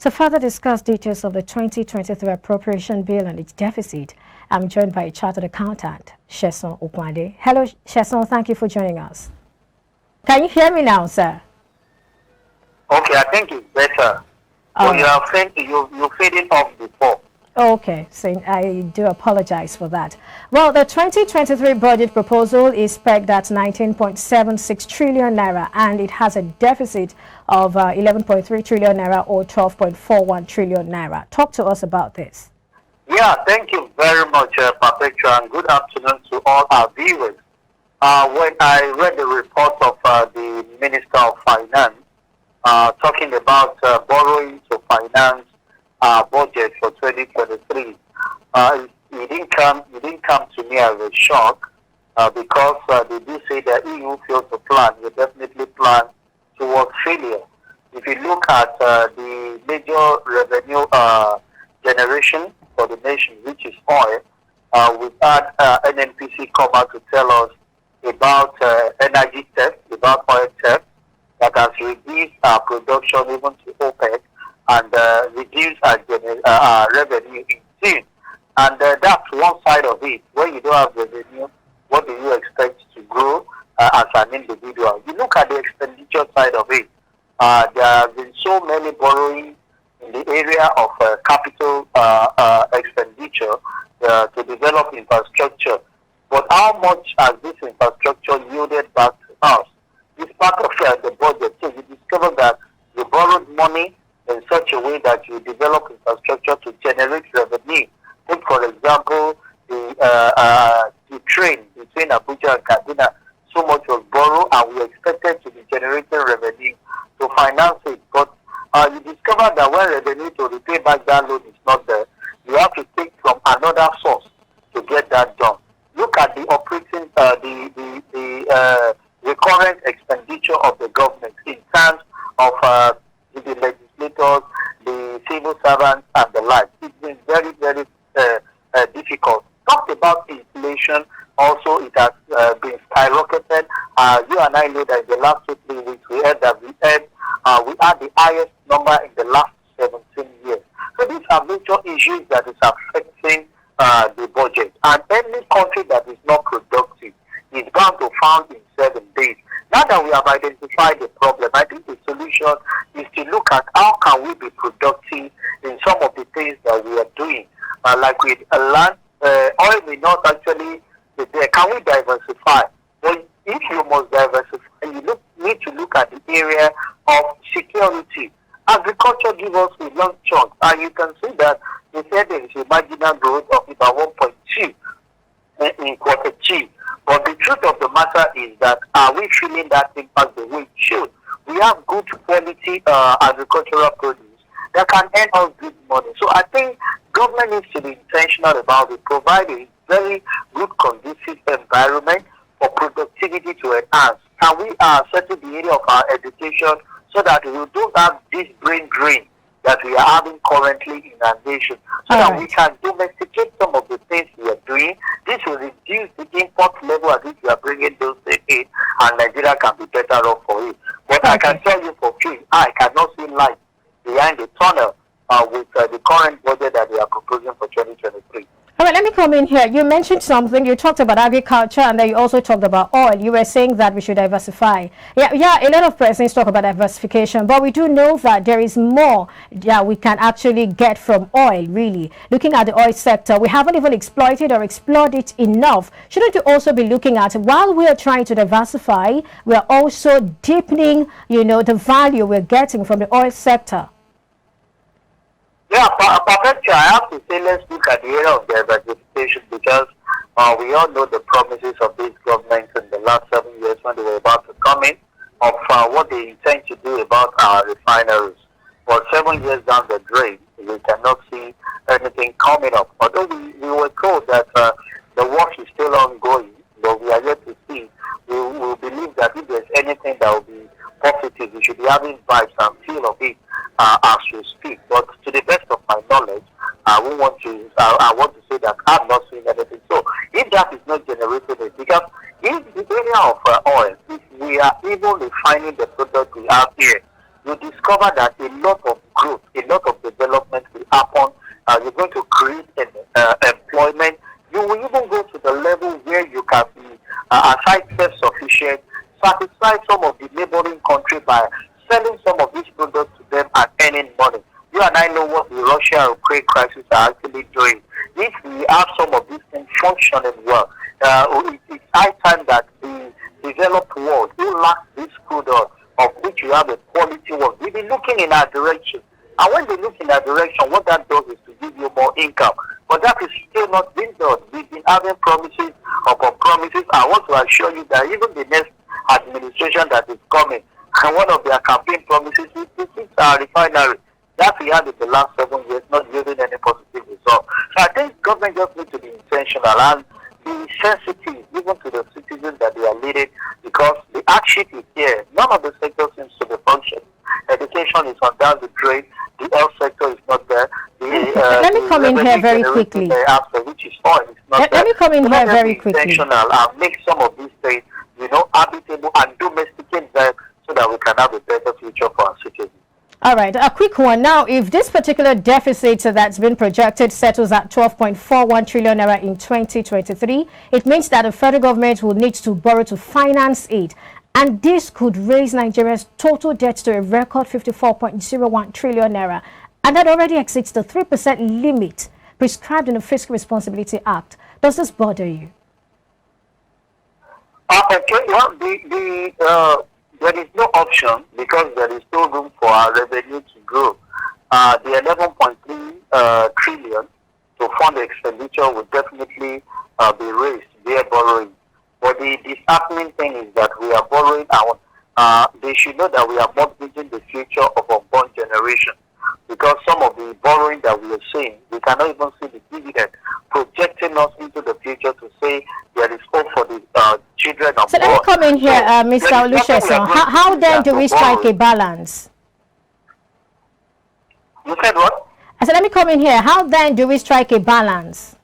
To further discuss details of the 2023 appropriation bill and its deficit, I'm joined by a chartered accountant, Sheson Okwande. Hello, Sheson. Thank you for joining us. Can you hear me now, sir? Okay, I think it's better. So you faded off before. Okay, so I do apologize for that. Well, the 2023 budget proposal is pegged at 19.76 trillion naira, and it has a deficit of 11.3 trillion naira or 12.41 trillion naira. Talk to us about this. Yeah, thank you very much, Perpetua, and good afternoon to all our viewers. When I read the report of the Minister of Finance talking about borrowing to finance budget for 2023, it didn't come to me as a shock because they do say that EU failed to plan. They definitely plan towards failure. If you look at the major revenue generation for the nation, which is oil, we've had NNPC come out to tell us about energy theft, about oil theft, that has reduced our production even to OPEC and reduce our revenue in sin. And that's one side of it. When you don't have revenue, what do you expect to grow as an individual? You look at the expenditure side of it. There have been so many borrowing in the area of capital expenditure to develop infrastructure. But how much has this infrastructure yielded back to us? It's part of the budget. So you discover that you borrowed money in such a way that you develop infrastructure to generate revenue. Take, for example, the train between Abuja and Kaduna. So much was borrowed, and we expected to be generating revenue to finance it. But you discover that when revenue to repay back that loan is not there, you have to take from another source to get that done. Look at the operating, the recurrent expenditure of the government in terms of the legislators, the civil servants, and the like. It's been very, very difficult. Talked about inflation. Also, it has been skyrocketed. You and I know that in the last 2-3 weeks, we had the highest number in the last 17 years. So these are major issues that is affecting the budget. And any country that is not productive is bound to found in 7 days. Now that we have identified the problem, I think the solution is to look at how can we be productive in some of the things that we are doing. Like with land, oil may not actually be there. Can we diversify? Well, if you must diversify, you need to look at the area of security. Agriculture gives us a long chunk, and you can see that they said there is a marginal growth of about 1.2 in quarter 2. But the truth of the matter is that are we feeling that impact the way it should? We have good quality agricultural produce that can earn us good money. So I think government needs to be intentional about it, providing very good conducive environment for productivity to enhance. And we are setting the area of our education so that we don't have this brain drain that we are having currently in our nation, so that we can domesticate some of the things we are doing. This will reduce the import level at which we are bringing those things in, and Nigeria can be better off for it. But I can tell you for free, I cannot see light behind the tunnel with the current budget that we are proposing for 2023. All right, let me come in here. You mentioned something. You talked about agriculture, and then you also talked about oil. You were saying that we should diversify. Yeah, a lot of presidents talk about diversification, but we do know that there is more that we can actually get from oil, really. Looking at the oil sector, we haven't even exploited or explored it enough. Shouldn't we also be looking at, while we are trying to diversify, we are also deepening, the value we're getting from the oil sector? Yeah, Perpetua, I have to say let's look at the area of diversification because we all know the promises of these governments in the last 7 years when they were about to come in of what they intend to do about our refineries. But 7 years down the drain, we cannot see anything coming up. Although we were told that the work is still ongoing, but we are yet to see. We believe that if there's anything that will be positive, we should be having vibes and feel of it as we speak. But to the best of my knowledge, I want to say that I'm not seeing anything. So if that is not generated, because in the area of oil, if we are even refining the product we have here, you discover that a lot of growth, a lot of development will happen. You're going to create employment. You will even go to the level where you can be, aside self-sufficient, satisfy some of the neighboring country by selling some of these products to them and earning money. You and I know what the Russia-Ukraine crisis are actually doing. If we have some of these things functioning well, it's high time that the developed world, who lacks this good of which you have a quality world, will be looking in our direction. And when they look in that direction, what that does is to give you more income. But that is still not being done. We've been having promises upon promises. I want to assure you that even the next administration that is coming, and one of their campaign promises is to fix our refinery. That we had in the last 7 years, not yielding any positive result. So I think government just needs to be intentional and be sensitive even to the citizens that they are leading, because the hardship is here. None of the sectors seems to be functioning. Education is on down the drain. The health sector is not there. Let me come in here very quickly. Which is oil, is not there. Let me come in here very quickly. Intentional and make some of these things, habitable and domesticate them so that we can have a better future for our citizens. All right, a quick one. Now, if this particular deficit that's been projected settles at 12.41 trillion naira in 2023, it means that the federal government will need to borrow to finance it. And this could raise Nigeria's total debt to a record 54.01 trillion naira. And that already exceeds the 3% limit prescribed in the Fiscal Responsibility Act. Does this bother you? Okay, well, there is no option because there is no room for our revenue to grow. The 11.3 trillion to fund the expenditure will definitely be raised via borrowing. But the disheartening thing is that we are borrowing they should know that we are mortgaging the future of our born generation. Because some of the borrowing that we are seeing, we cannot even see the dividend projecting us into the future to say there is hope for the children of So let me come in here, Mr. Olusegun. How then do we strike a balance? You said what? I said let me come in here. How then do we strike a balance?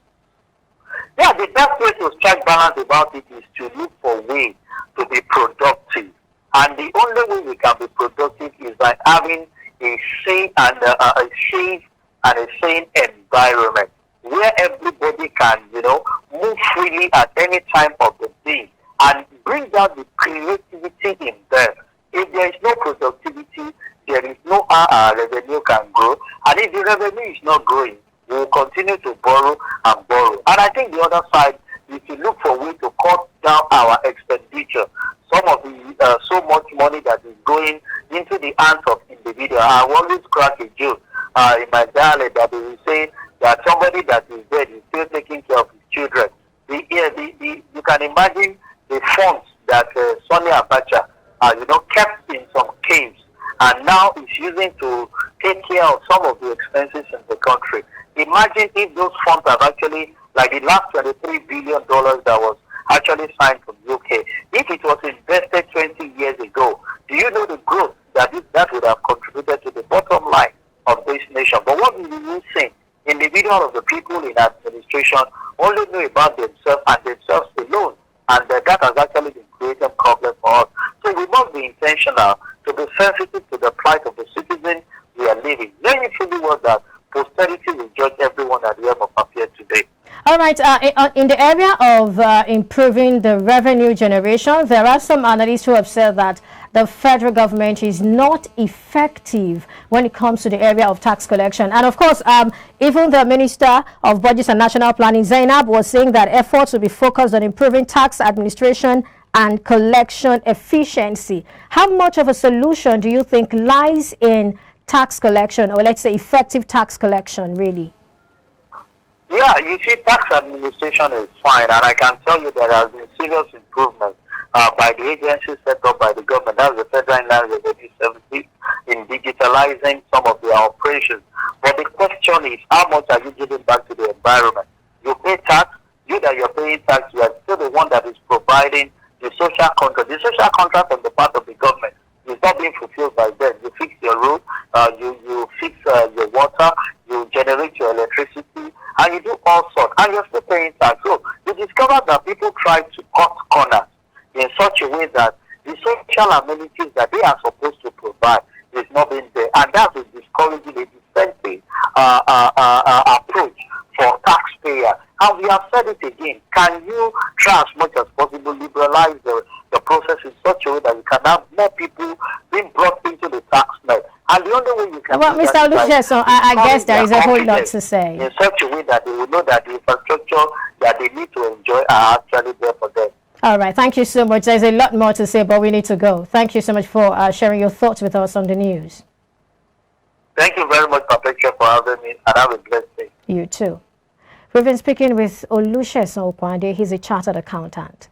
Yeah, the best way to strike balance about it is to look for ways to be productive. And the only way we can be productive is by having a safe and a sane environment where everybody can, move freely at any time of the day and bring out the creativity in them. If there is no productivity, there is no revenue can grow. And if the revenue is not growing, we will continue to borrow and borrow. And I think the other side is to look for ways to cut down our expenditure. Some of the so much money that is going into the hands of individuals. I always crack a joke in my dialect that they will say that somebody that is dead is still taking care of his children. You can imagine the funds that Sonny Abacha, kept in some caves and now is using to take care of some of the expenses in the country. Imagine if those funds have actually, like the last $23 billion that was actually signed from UK, if it was invested 20 years ago, do you know the growth that would have contributed to the bottom line of this nation? But what we will say, individual of the people in administration only know about themselves and themselves alone, and that has actually been creating problems for us. So we must be intentional to be sensitive to the plight of the citizens we are living. Let me truly was that posterity will judge everyone at the end of appear today. All right, in the area of improving the revenue generation, there are some analysts who have said that the federal government is not effective when it comes to the area of tax collection. And of course, even the Minister of Budget and National Planning, Zainab, was saying that efforts will be focused on improving tax administration and collection efficiency. How much of a solution do you think lies in tax collection, or let's say effective tax collection, really? Yeah, you see, tax administration is fine, and I can tell you there has been serious improvement by the agencies set up by the government, that's the Federal Inland Revenue Service, in digitalizing some of their operations. But the question is, how much are you giving back to the environment? You pay tax, you that you're paying tax, you are still the one that is providing the social contract. The social contract on the part of the government is not being fulfilled by them. You fix your road, you fix your water, you generate your electricity, and you do all sorts, and you're still paying tax. So you discover that people try to cut corners in such a way that the social amenities that they are supposed to provide is not being there, and that is discouraging the incentive approach for taxpayer. And we have said it again. Can you try as much as possible liberalize the process in such a way that you can have more people being brought into the tax net? And the only way you can well, do Mr. that is by Olusegun, I guess there is a whole lot confidence to say. in such a way that they will know that the infrastructure that they need to enjoy are actually there for them. All right, thank you so much. There's a lot more to say, but we need to go. Thank you so much for sharing your thoughts with us on the news. Thank you very much, Patricia, for having me, and have a blessed day. You too. We've been speaking with Olusegun Okwande. He's a chartered accountant.